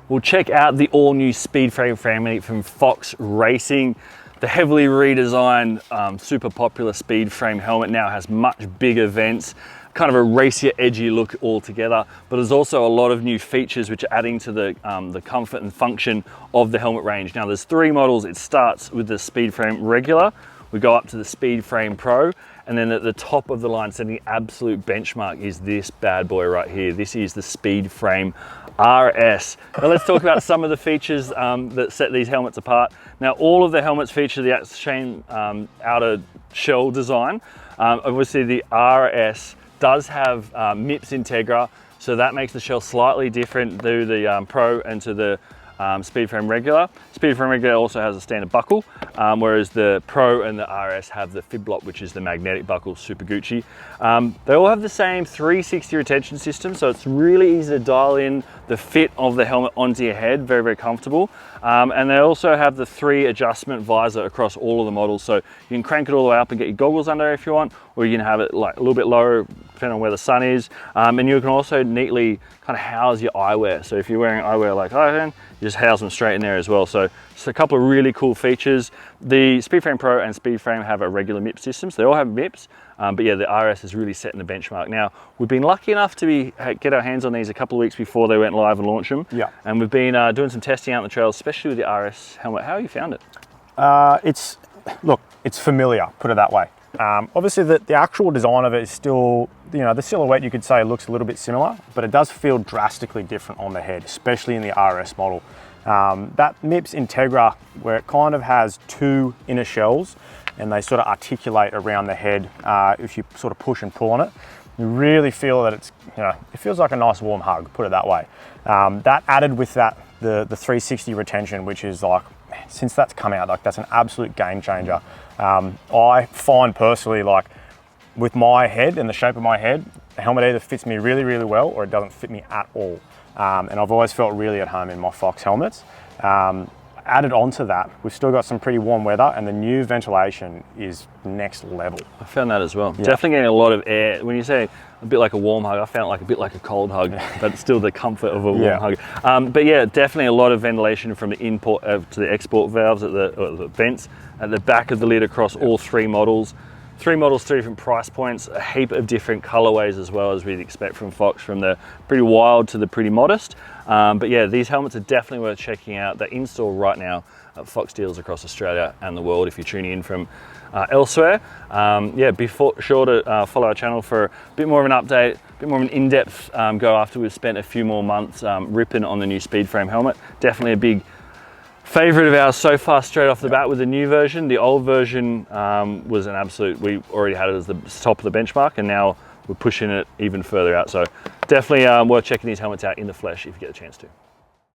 We'll check out the all-new Speedframe frame from Fox Racing. The heavily redesigned, super popular Speedframe helmet now has much bigger vents, kind of a racier, edgy look altogether, but there's also a lot of new features which are adding to the comfort and function of the helmet range. Now there's 3 models. It starts with the Speedframe regular, we go up to the Speedframe Pro, and then at the top of the line, setting the absolute benchmark, is this bad boy right here. This is the Speedframe RS. Now let's talk about some of the features that set these helmets apart. Now all of the helmets feature the same outer shell design. Obviously the RS does have MIPS Integra, so that makes the shell slightly different to the Pro and to the Speedframe regular. Speedframe regular also has a standard buckle, whereas the Pro and the RS have the fib block, which is the magnetic buckle, super Gucci. They all have the same 360 retention system, so it's really easy to dial in the fit of the helmet onto your head, very, very comfortable. And they also have the 3 adjustment visor across all of the models, so you can crank it all the way up and get your goggles under if you want, or you can have it like a little bit lower depending on where the sun is. And you can also neatly kind of house your eyewear. So if you're wearing eyewear like I am, you just house them straight in there as well. So just a couple of really cool features. The Speedframe Pro and Speedframe have a regular MIPS system, so they all have MIPS. But yeah, the RS is really setting the benchmark. Now, we've been lucky enough to get our hands on these a couple of weeks before they went live and launched them. Yeah. And we've been doing some testing out on the trails, especially with the RS helmet. How have you found it? Look, it's familiar, put it that way. Obviously the actual design of it is still, the silhouette you could say looks a little bit similar, but it does feel drastically different on the head, especially in the RS model. That MIPS Integra, where it kind of has 2 inner shells and they sort of articulate around the head if you sort of push and pull on it, you really feel that it's, it feels like a nice warm hug, put it that way. That added with that, the 360 retention, which is like, since that's come out, like that's an absolute game changer. I find personally, like with my head and the shape of my head, the helmet either fits me really, really well or it doesn't fit me at all. And I've always felt really at home in my Fox helmets. Added onto that, we've still got some pretty warm weather and the new ventilation is next level. I found that as well. Yeah. Definitely getting a lot of air. When you say a bit like a warm hug, I found it like a bit like a cold hug, but it's still the comfort of a warm hug. But yeah, definitely a lot of ventilation from the import to the export valves at the vents at the back of the lid across all 3 models. 3 models, 3 different price points, a heap of different colorways as well, as we'd expect from Fox, from the pretty wild to the pretty modest. But yeah, these helmets are definitely worth checking out. They're in store right now at Fox deals across Australia and the world if you're tuning in from elsewhere. Yeah, be sure to follow our channel for a bit more of an update, a bit more of an in-depth go after we've spent a few more months ripping on the new Speedframe helmet. Definitely a big favorite of ours so far straight off the bat with the new version. The old version was an absolute, we already had it as the top of the benchmark and now we're pushing it even further out. So definitely worth checking these helmets out in the flesh if you get a chance to.